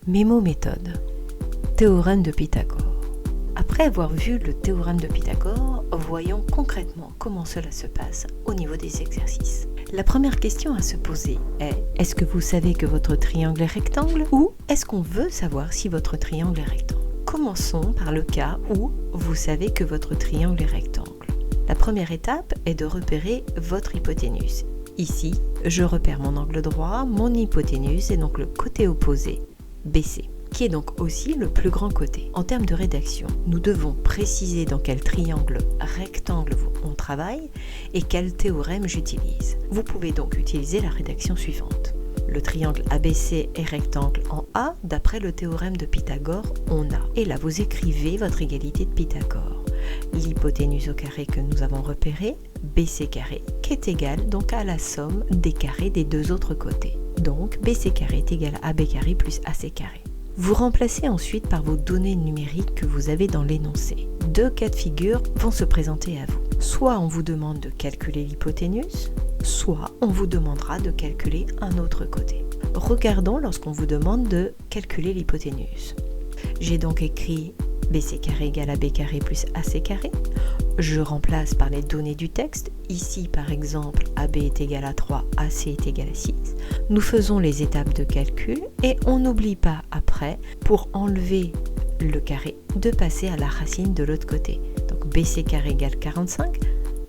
Mémo méthode. Théorème de Pythagore. Après avoir vu le théorème de Pythagore, voyons concrètement comment cela se passe au niveau des exercices. La première question à se poser est: est-ce que vous savez que votre triangle est rectangle ou est-ce qu'on veut savoir si votre triangle est rectangle? Commençons par le cas où vous savez que votre triangle est rectangle. La première étape est de repérer votre hypoténuse. Ici, je repère mon angle droit, mon hypoténuse et donc le côté opposé, BC, qui est donc aussi le plus grand côté. En termes de rédaction, nous devons préciser dans quel triangle rectangle on travaille et quel théorème j'utilise. Vous pouvez donc utiliser la rédaction suivante. Le triangle ABC est rectangle en A d'après le théorème de Pythagore en A. Et là, vous écrivez votre égalité de Pythagore. L'hypoténuse au carré que nous avons repéré, BC carré, qui est égal donc à la somme des carrés des deux autres côtés. Donc BC carré est égal à AB carré plus AC carré. Vous remplacez ensuite par vos données numériques que vous avez dans l'énoncé. Deux cas de figure vont se présenter à vous. Soit on vous demande de calculer l'hypoténuse, soit on vous demandera de calculer un autre côté. Regardons lorsqu'on vous demande de calculer l'hypoténuse. J'ai donc écrit BC carré égale AB carré plus AC carré. Je remplace par les données du texte. Ici, par exemple, AB est égal à 3, AC est égal à 6. Nous faisons les étapes de calcul et on n'oublie pas après, pour enlever le carré, de passer à la racine de l'autre côté. Donc BC carré égale 45.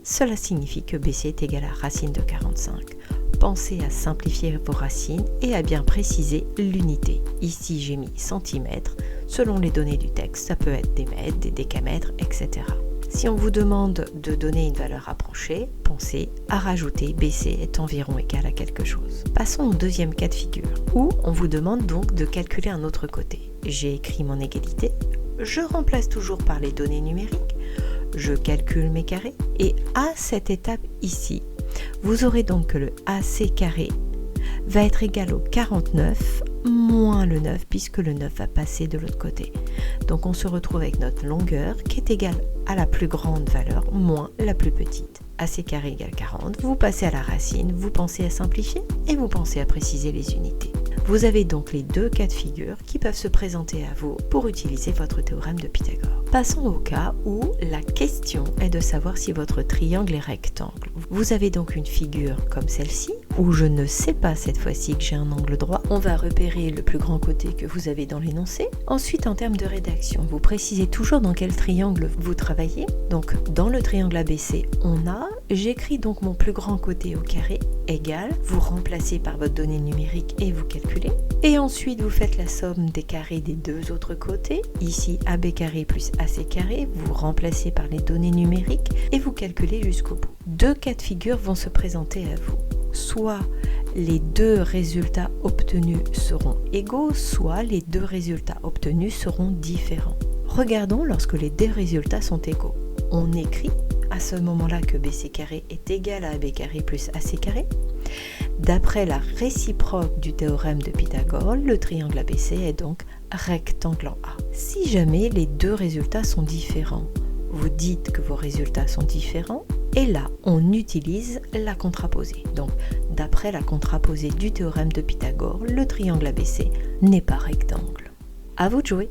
Cela signifie que BC est égal à racine de 45. Pensez à simplifier vos racines et à bien préciser l'unité. Ici, j'ai mis centimètres. Selon les données du texte, ça peut être des mètres, des décamètres, etc. Si on vous demande de donner une valeur approchée, pensez à rajouter BC est environ égal à quelque chose. Passons au deuxième cas de figure, où on vous demande donc de calculer un autre côté. J'ai écrit mon égalité, je remplace toujours par les données numériques, je calcule mes carrés, et à cette étape ici, vous aurez donc que le AC carré va être égal au 49 moins le 9, puisque le 9 va passer de l'autre côté. Donc on se retrouve avec notre longueur qui est égale à la plus grande valeur moins la plus petite. AC carré égale 40, vous passez à la racine, vous pensez à simplifier et vous pensez à préciser les unités. Vous avez donc les deux cas de figure qui peuvent se présenter à vous pour utiliser votre théorème de Pythagore. Passons au cas où la question est de savoir si votre triangle est rectangle. Vous avez donc une figure comme celle-ci, où je ne sais pas cette fois-ci que j'ai un angle droit. On va repérer le plus grand côté que vous avez dans l'énoncé. Ensuite, en termes de rédaction, vous précisez toujours dans quel triangle vous travaillez. Donc, dans le triangle ABC, j'écris donc mon plus grand côté au carré, égal, vous remplacez par votre donnée numérique et vous calculez. Et ensuite, vous faites la somme des carrés des deux autres côtés. Ici, AB carré plus AC carré, vous remplacez par les données numériques et vous calculez jusqu'au bout. Deux cas de figure vont se présenter à vous. Soit les deux résultats obtenus seront égaux, soit les deux résultats obtenus seront différents. Regardons lorsque les deux résultats sont égaux. On écrit à ce moment-là que BC carré est égal à AB carré plus AC carré. D'après la réciproque du théorème de Pythagore, le triangle ABC est donc rectangle en A. Si jamais les deux résultats sont différents, vous dites que vos résultats sont différents, et là, on utilise la contraposée. Donc, d'après la contraposée du théorème de Pythagore, le triangle ABC n'est pas rectangle. À vous de jouer!